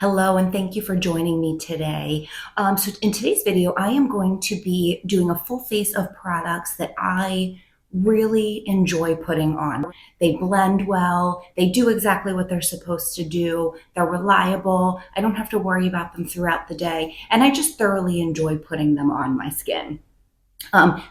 Hello, and thank you for joining me today. So in today's video, I am going to be doing a full face of products that I really enjoy putting on. They blend well, they do exactly what they're supposed to do, they're reliable, I don't have to worry about them throughout the day, and I just thoroughly enjoy putting them on my skin.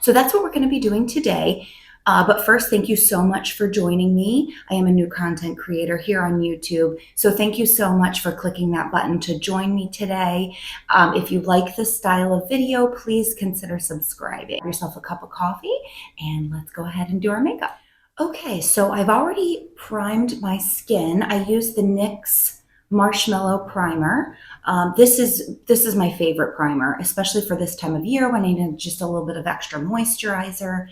So that's what we're going to be doing today. But first, thank you so much for joining me. I am a new content creator here on YouTube. So thank you so much for clicking that button to join me today. If you like this style of video, please consider subscribing. Have yourself a cup of coffee and let's go ahead and do our makeup. Okay, so I've already primed my skin. I used the NYX Marshmallow Primer. This is my favorite primer, especially for this time of year when I need just a little bit of extra moisturizer.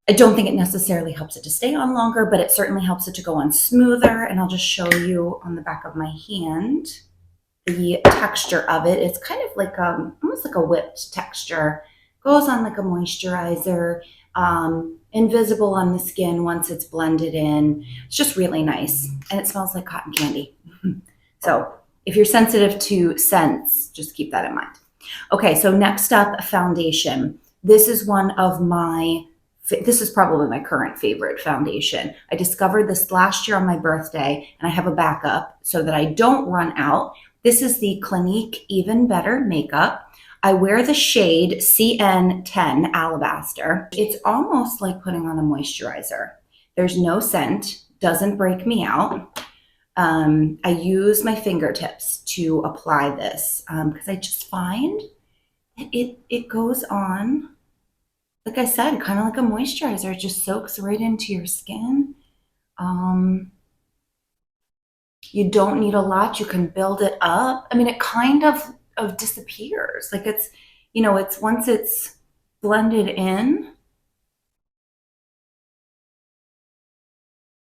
I don't think it necessarily helps it to stay on longer, but it certainly helps it to go on smoother. And I'll just show you on the back of my hand the texture of it. It's kind of like almost like a whipped texture. Goes on like a moisturizer, invisible on the skin once it's blended in. It's just really nice, and it smells like cotton candy. So if you're sensitive to scents, just keep that in mind. Okay, so next up, foundation. This is probably my current favorite foundation. I discovered this last year on my birthday, and I have a backup so that I don't run out. This is the Clinique Even Better Makeup. I wear the shade CN10 Alabaster. It's almost like putting on a moisturizer. There's no scent, doesn't break me out. I use my fingertips to apply this because I just find that it goes on, like I said, kind of like a moisturizer. It just soaks right into your skin. You don't need a lot. You can build it up. I mean, it kind of disappears. Like it's once it's blended in,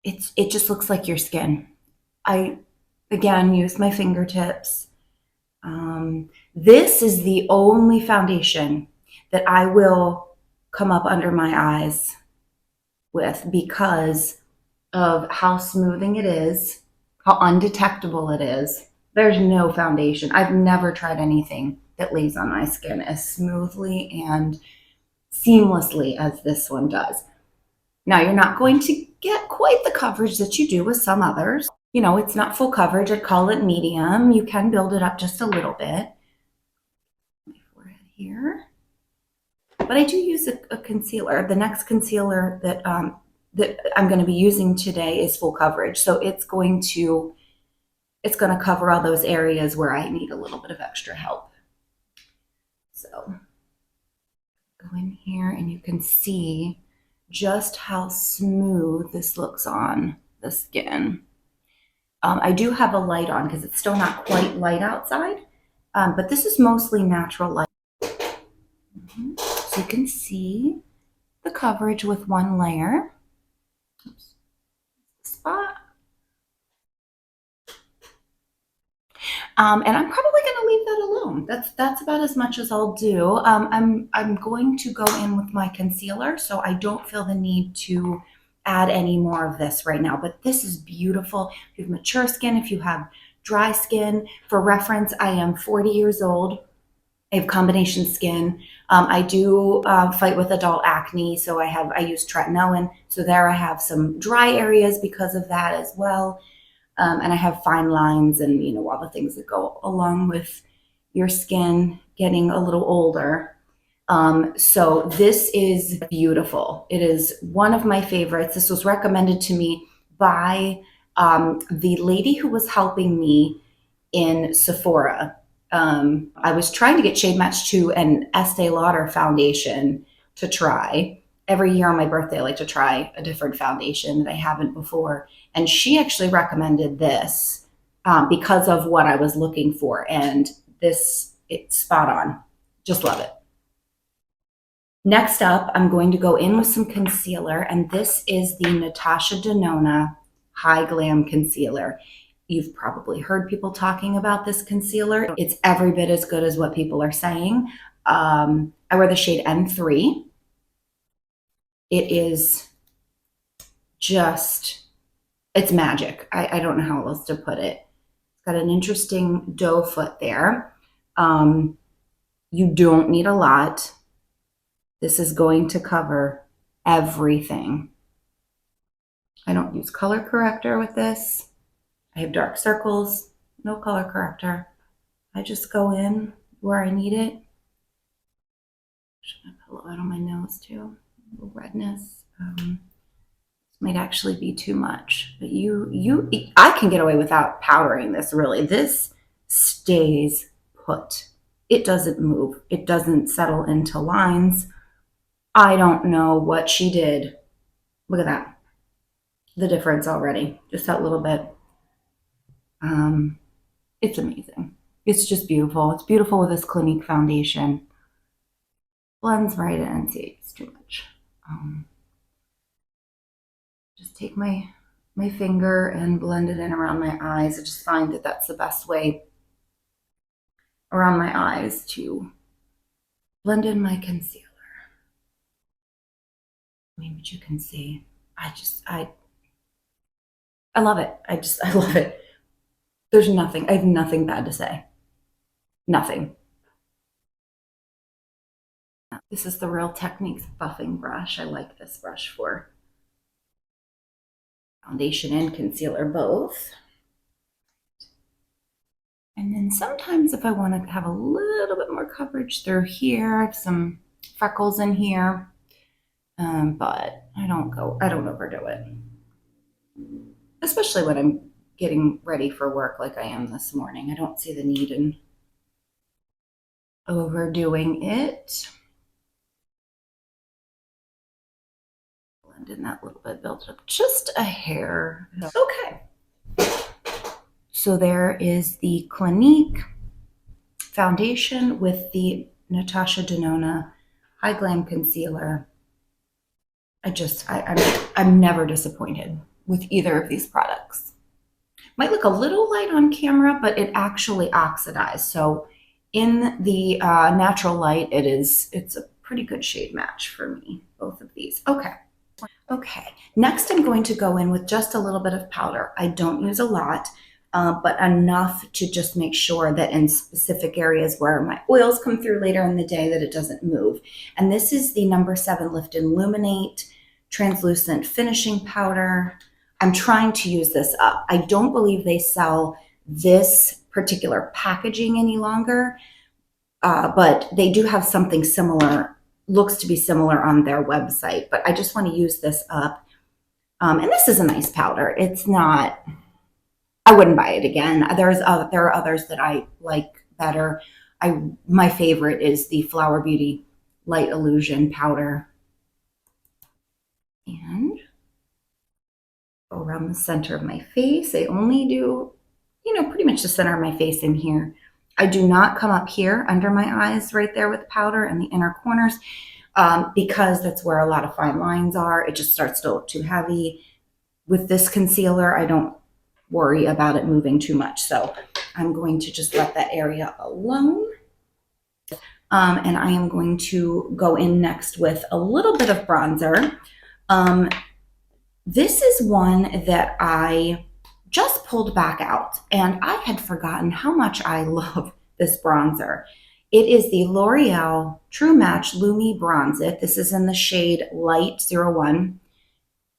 it just looks like your skin. I, again, use my fingertips. This is the only foundation that I will come up under my eyes with because of how smoothing it is, how undetectable it is. There's no foundation. I've never tried anything that lays on my skin as smoothly and seamlessly as this one does. Now, you're not going to get quite the coverage that you do with some others. You know, it's not full coverage. I'd call it medium. You can build it up just a little bit. My forehead here. But I do use a concealer. The next concealer that I'm going to be using today is full coverage. So it's going to cover all those areas where I need a little bit of extra help. So go in here and you can see just how smooth this looks on the skin. I do have a light on because it's still not quite light outside, but this is mostly natural light. So you can see the coverage with one layer. Oops. Spot. And I'm probably going to leave that alone. That's about as much as I'll do. I'm going to go in with my concealer, so I don't feel the need to add any more of this right now. But this is beautiful. If you have mature skin, if you have dry skin. For reference, I am 40 years old. I have combination skin. I do fight with adult acne, so I use tretinoin. So there I have some dry areas because of that as well. And I have fine lines and, you know, all the things that go along with your skin getting a little older. So this is beautiful. It is one of my favorites. This was recommended to me by the lady who was helping me in Sephora. I was trying to get shade match to an Estee Lauder foundation to try. Every year on my birthday, I like to try a different foundation that I haven't before. And she actually recommended this because of what I was looking for. And it's spot on. Just love it. Next up, I'm going to go in with some concealer. And this is the Natasha Denona High Glam Concealer. You've probably heard people talking about this concealer. It's every bit as good as what people are saying. I wear the shade N3. It is just, it's magic. I don't know how else to put it. got an interesting doe foot there. Um, you don't need a lot. This is going to cover everything. I don't use color corrector with this. I have dark circles, no color corrector. I just go in where I need it. Should I put a little out on my nose too? A little redness. This might actually be too much, but I can get away without powdering this. Really, this stays put. It doesn't move. It doesn't settle into lines. I don't know what she did. Look at that. The difference already. Just that little bit. It's amazing. It's just beautiful. It's beautiful with this Clinique foundation. Blends right in. See, it's too much. Just take my finger and blend it in around my eyes. I just find that that's the best way around my eyes to blend in my concealer. I mean, but you can see, I love it. I love it. There's nothing, I have nothing bad to say. Nothing. This is the Real Techniques buffing brush. I like this brush for foundation and concealer both. And then sometimes if I want to have a little bit more coverage through here, I have some freckles in here, but I don't overdo it. Especially when I'm getting ready for work like I am this morning. I don't see the need in overdoing it. Blend in that little bit, build it up just a hair. Okay. So there is the Clinique foundation with the Natasha Denona High Glam Concealer. I'm never disappointed with either of these products. Might look a little light on camera, but it actually oxidized. So in the natural light, it's a pretty good shade match for me, both of these. Okay. Next, I'm going to go in with just a little bit of powder. I don't use a lot, but enough to just make sure that in specific areas where my oils come through later in the day that it doesn't move. And this is the number 7 Lift and Illuminate Translucent Finishing Powder. I'm trying to use this up. I don't believe they sell this particular packaging any longer, but they do have something similar, looks to be similar on their website, but I just want to use this up. And this is a nice powder. It's not, I wouldn't buy it again. There are others that I like better. My favorite is the Flower Beauty Light Illusion powder. And go around the center of my face. I only do, pretty much the center of my face in here. I do not come up here under my eyes right there with the powder and the inner corners because that's where a lot of fine lines are. It just starts to look too heavy. With this concealer, I don't worry about it moving too much. So I'm going to just let that area alone. And I am going to go in next with a little bit of bronzer. This is one that I just pulled back out, and I had forgotten how much I love this bronzer. It is the L'Oreal True Match Lumi Bronze It. This is in the shade Light 01.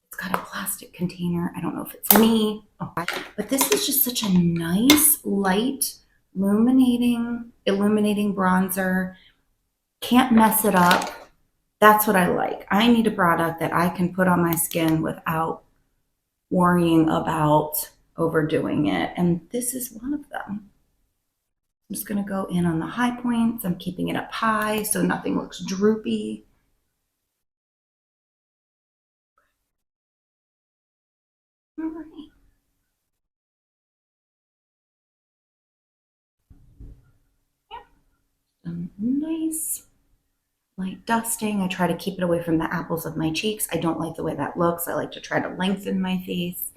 It's got a plastic container. I don't know if it's me, but this is just such a nice, light, illuminating bronzer. Can't mess it up. That's what I like. I need a product that I can put on my skin without worrying about overdoing it. And this is one of them. I'm just going to go in on the high points. I'm keeping it up high so nothing looks droopy. All right. Some nice light dusting. I try to keep it away from the apples of my cheeks. I don't like the way that looks. I like to try to lengthen my face.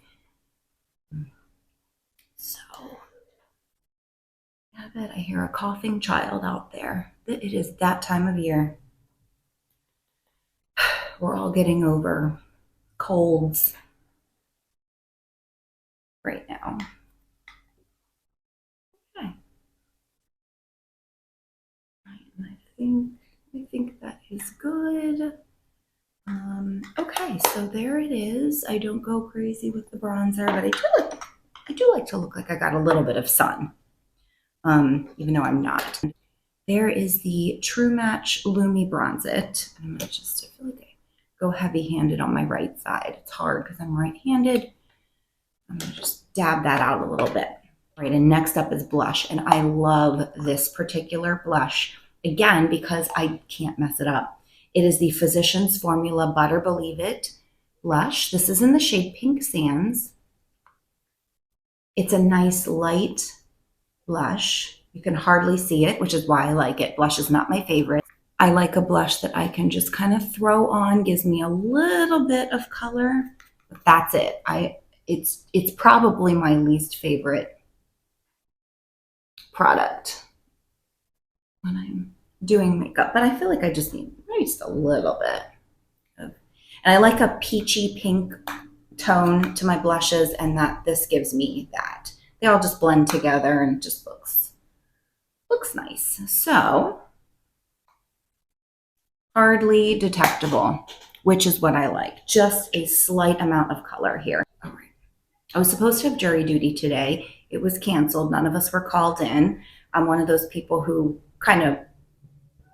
So, I bet I hear a coughing child out there. It is that time of year. We're all getting over colds right now. I think that is good. Okay, so there it is. I don't go crazy with the bronzer, but I do like to look like I got a little bit of sun, even though I'm not. There is the True Match Lumi Bronze It. I'm gonna just, I feel like I go heavy-handed on my right side. It's hard because I'm right-handed. I'm gonna just dab that out a little bit. Right, and next up is blush, and I love this particular blush, again, because I can't mess it up. It is the Physicians Formula Butter Believe It blush. This is in the shade Pink Sands. It's a nice light blush. You can hardly see it, which is why I like it. Blush is not my favorite. I like a blush that I can just kind of throw on, gives me a little bit of color, but that's it. It's probably my least favorite product when I'm doing makeup, but I feel like I just need just a little bit of, and I like a peachy pink tone to my blushes, and that this gives me that. They all just blend together and just looks nice. So hardly detectable, which is what I like. Just a slight amount of color here. All right. I was supposed to have jury duty today. It was canceled. None of us were called in. I'm one of those people who kind of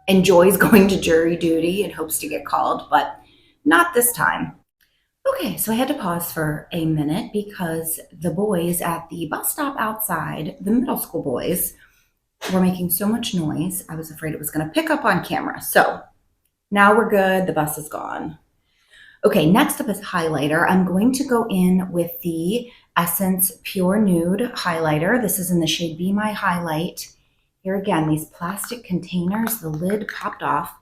enjoys going to jury duty and hopes to get called, but not this time. Okay, so I had to pause for a minute because the boys at the bus stop outside, the middle school boys, were making so much noise. I was afraid it was going to pick up on camera. So now we're good. The bus is gone. Okay, next up is highlighter. I'm going to go in with the Essence Pure Nude highlighter. This is in the shade Be My Highlight. Here again, these plastic containers, the lid popped off.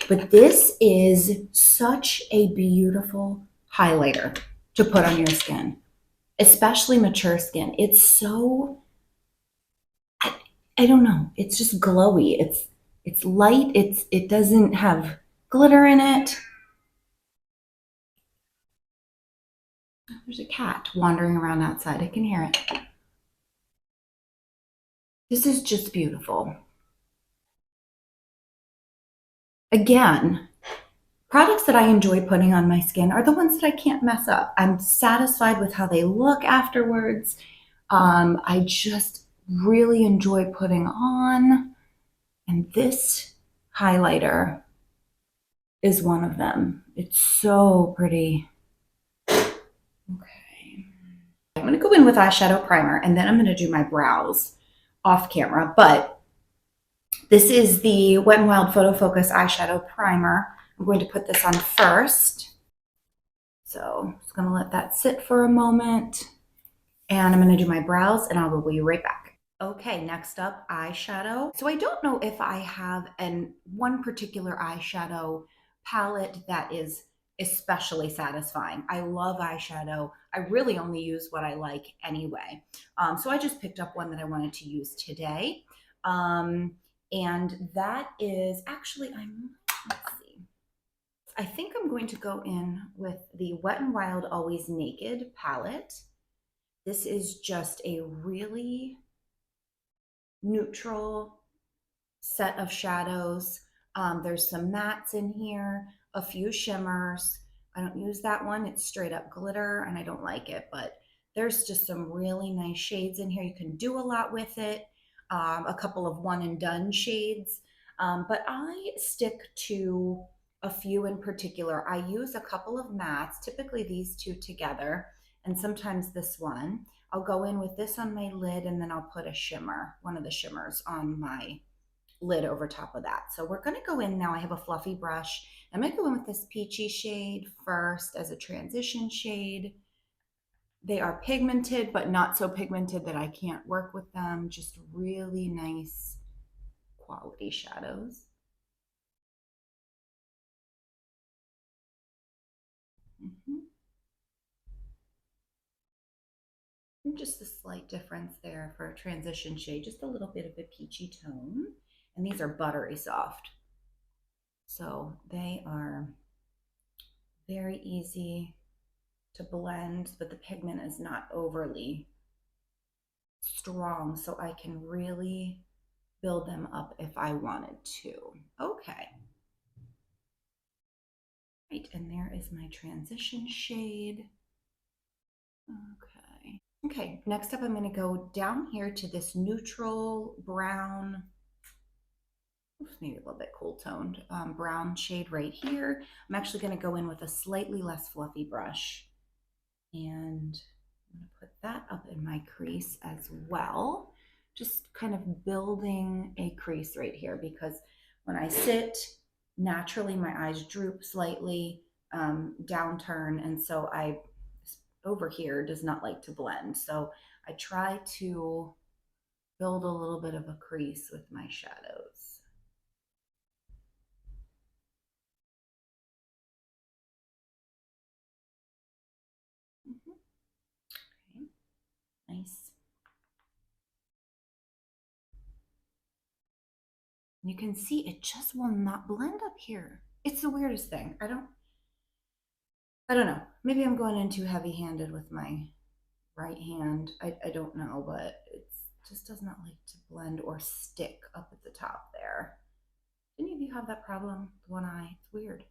But this is such a beautiful highlighter to put on your skin, especially mature skin. It's so, I don't know, it's just glowy. It's light, it doesn't have glitter in it. There's a cat wandering around outside. I can hear it. This is just beautiful. Again, products that I enjoy putting on my skin are the ones that I can't mess up. I'm satisfied with how they look afterwards. I just really enjoy putting on, and this highlighter is one of them. It's so pretty. Okay. I'm going to go in with eyeshadow primer, and then I'm going to do my brows off camera, but this is the Wet n Wild Photo Focus eyeshadow primer. I'm going to put this on first. So I'm just going to let that sit for a moment, and I'm going to do my brows, and I will be right back. Okay, next up, eyeshadow. So I don't know if I have one particular eyeshadow palette that is especially satisfying. I love eyeshadow. I really only use what I like anyway. So I just picked up one that I wanted to use today. And that is actually, let's see. I think I'm going to go in with the Wet n Wild Always Naked palette. This is just a really neutral set of shadows. There's some mattes in here, a few shimmers. I don't use that one. It's straight up glitter and I don't like it, but there's just some really nice shades in here. You can do a lot with it. A couple of one and done shades. But I stick to a few in particular. I use a couple of mattes, typically these two together, and sometimes this one. I'll go in with this on my lid and then I'll put a shimmer, one of the shimmers on my lid over top of that. So we're going to go in now. I have a fluffy brush. I'm going to go in with this peachy shade first as a transition shade. They are pigmented, but not so pigmented that I can't work with them. Just really nice quality shadows. Just a slight difference there for a transition shade, just a little bit of a peachy tone. And these are buttery soft. So they are very easy to blend, but the pigment is not overly strong, so I can really build them up if I wanted to. Okay. Right, and there is my transition shade. Okay. Okay, next up I'm going to go down here to this neutral brown, maybe a little bit cool toned brown shade right here. I'm actually going to go in with a slightly less fluffy brush, and I'm going to put that up in my crease as well. Just kind of building a crease right here, because when I sit, naturally my eyes droop slightly, downturn, and so I over here does not like to blend. So I try to build a little bit of a crease with my shadows. Okay, nice. You can see it just will not blend up here. It's the weirdest thing. I don't know. Maybe I'm going in too heavy-handed with my right hand. I don't know, but it just does not like to blend or stick up at the top there. Do any of you have that problem with one eye? It's weird.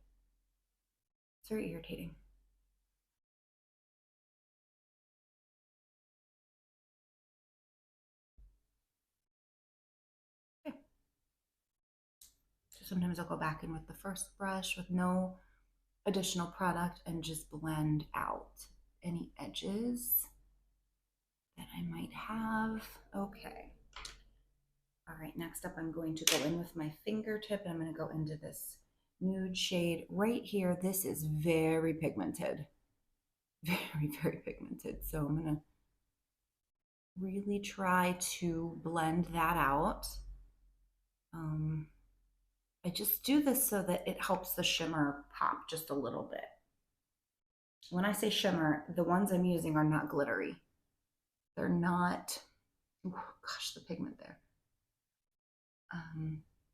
It's very irritating. Okay. So sometimes I'll go back in with the first brush with no additional product and just blend out any edges that I might have. Okay. All right, next up, I'm going to go in with my fingertip, and I'm going to go into this nude shade right here. This is very pigmented, very, very pigmented. So I'm going to really try to blend that out. I just do this so that it helps the shimmer pop just a little bit. When I say shimmer, the ones I'm using are not glittery. They're not, oh gosh, the pigment there.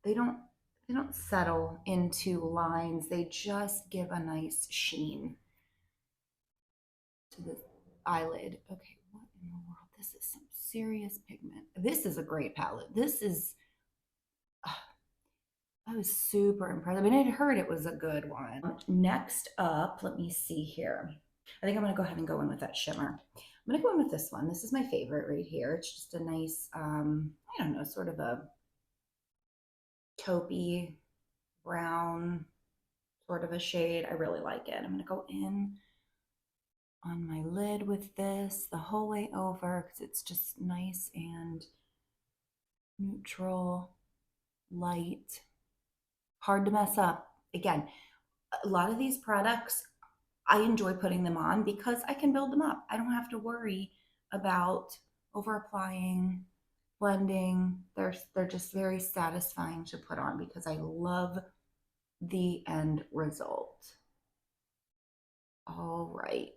They don't settle into lines. They just give a nice sheen to the eyelid. Okay, what in the world? This is some serious pigment. This is a great palette. This is, I was super impressed. I mean, I'd heard it was a good one. Next up, let me see here. I think I'm going to go ahead and go in with that shimmer. I'm going to go in with this one. This is my favorite right here. It's just a nice, I don't know, sort of a taupey brown sort of a shade. I really like it. I'm going to go in on my lid with this the whole way over because it's just nice and neutral, light, hard to mess up. Again, a lot of these products, I enjoy putting them on because I can build them up. I don't have to worry about over applying, blending. They're just very satisfying to put on because I love the end result. All right.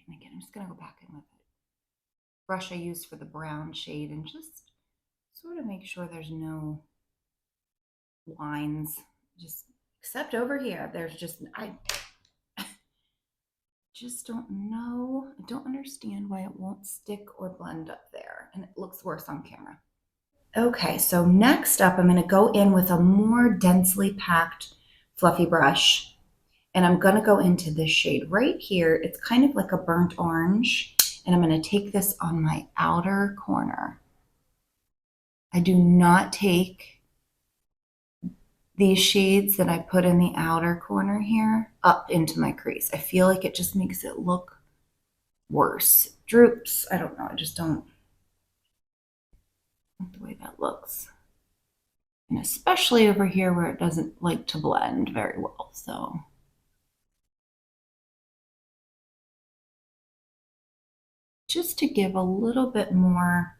And again, I'm just going to go back in with it. Brush I used for the brown shade and just sort of make sure there's no lines. Just except over here, there's just, I just don't know. I don't understand why it won't stick or blend up there. And it looks worse on camera. Okay, so next up, I'm going to go in with a more densely packed fluffy brush. And I'm going to go into this shade right here. It's kind of like a burnt orange. And I'm going to take this on my outer corner. I do not take these shades that I put in the outer corner here up into my crease. I feel like it just makes it look worse. Droops, I don't know. I just don't like the way that looks. And especially over here where it doesn't like to blend very well. So just to give a little bit more,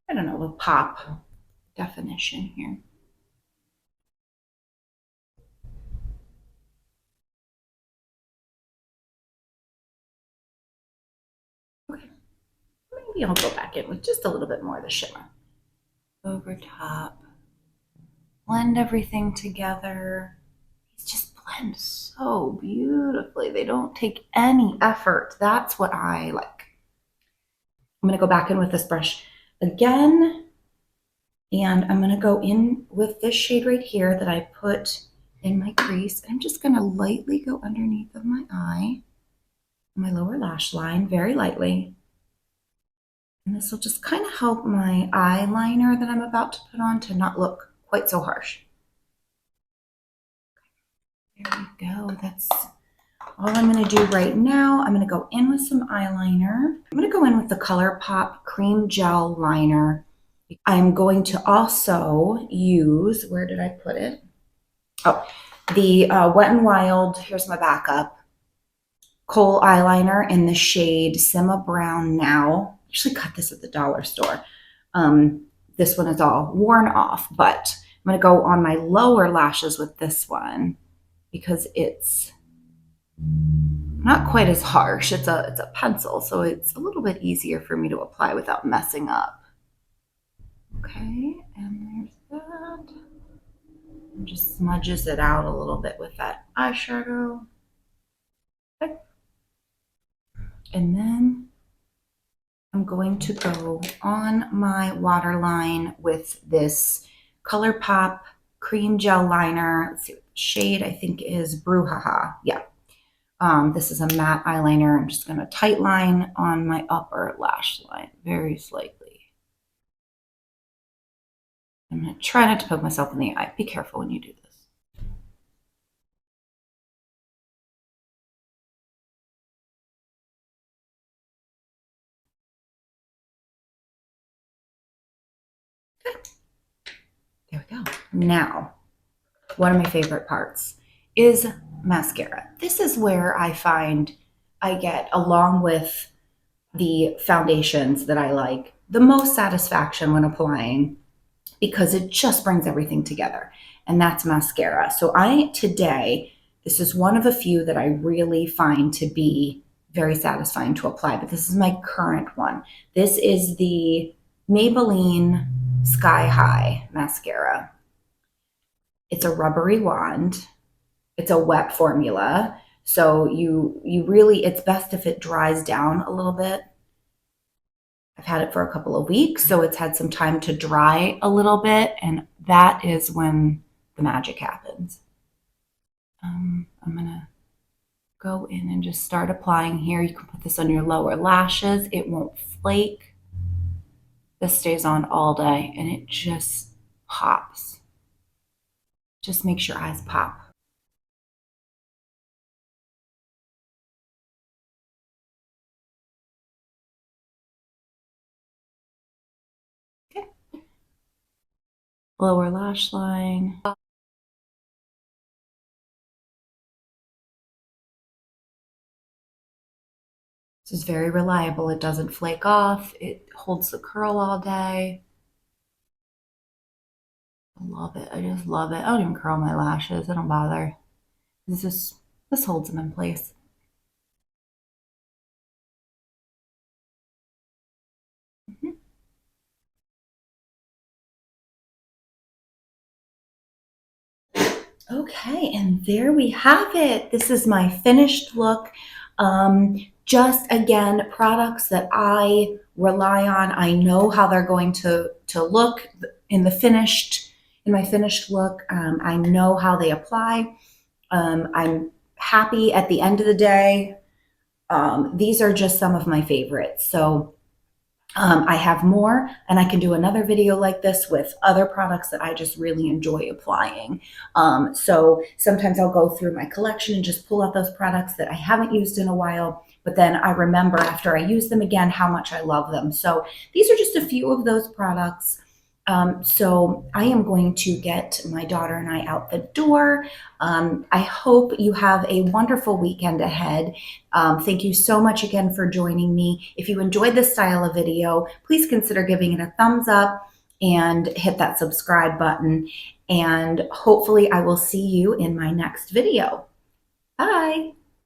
I don't know, a pop definition here. Okay, maybe I'll go back in with just a little bit more of the shimmer over top. blend everything together. These just blend so beautifully. They don't take any effort. That's what I like. I'm going to go back in with this brush again, and I'm going to go in with this shade right here that I put in my crease. I'm just going to lightly go underneath of my eye, my lower lash line, very lightly. And this will just kind of help my eyeliner that I'm about to put on to not look quite so harsh. There we go. That's all I'm going to do right now. I'm going to go in with some eyeliner. I'm going to go in with the ColourPop Cream Gel Liner. I'm going to also use, where did I put it? Oh, the Wet n Wild, here's my backup, kohl eyeliner in the shade Simma Brown Now. I actually got this at the dollar store. This one is all worn off, but I'm going to go on my lower lashes with this one because it's not quite as harsh. It's a pencil, so it's a little bit easier for me to apply without messing up. Okay, and there's that. And just smudges it out a little bit with that eyeshadow. Okay. And then I'm going to go on my waterline with this ColourPop Cream Gel Liner. Let's see what the shade I think is Brouhaha. Yeah. This is a matte eyeliner. I'm just going to tight line on my upper lash line very slightly. I'm going to try not to poke myself in the eye. Be careful when you do this. Okay. There we go. Now, one of my favorite parts is mascara. This is where I find I get, along with the foundations that I like, the most satisfaction when applying, because it just brings everything together, and that's mascara. So today, this is one of a few that I really find to be very satisfying to apply, but this is my current one. This is the Maybelline Sky High mascara. It's a rubbery wand. It's a wet formula. So you really, it's best if it dries down a little bit. I've had it for a couple of weeks, so it's had some time to dry a little bit, and that is when the magic happens. I'm gonna go in and just start applying here. You can put this on your lower lashes. It won't flake. This stays on all day, and it just pops. Just makes your eyes pop. Okay. Lower lash line. This is very reliable. It doesn't flake off. It holds the curl all day. I love it. I just love it. I don't even curl my lashes. I don't bother. This holds them in place. Mhm. Okay, and there we have it. This is my finished look. Just again, products that I rely on. I know how they're going to look in my finished look. I know how they apply. I'm happy at the end of the day. These are just some of my favorites. So I have more, and I can do another video like this with other products that I just really enjoy applying. So sometimes I'll go through my collection and just pull out those products that I haven't used in a while, but then I remember after I use them again how much I love them. So these are just a few of those products. So I am going to get my daughter and I out the door. I hope you have a wonderful weekend ahead. Thank you so much again for joining me. If you enjoyed this style of video, please consider giving it a thumbs up and hit that subscribe button. And hopefully I will see you in my next video. Bye.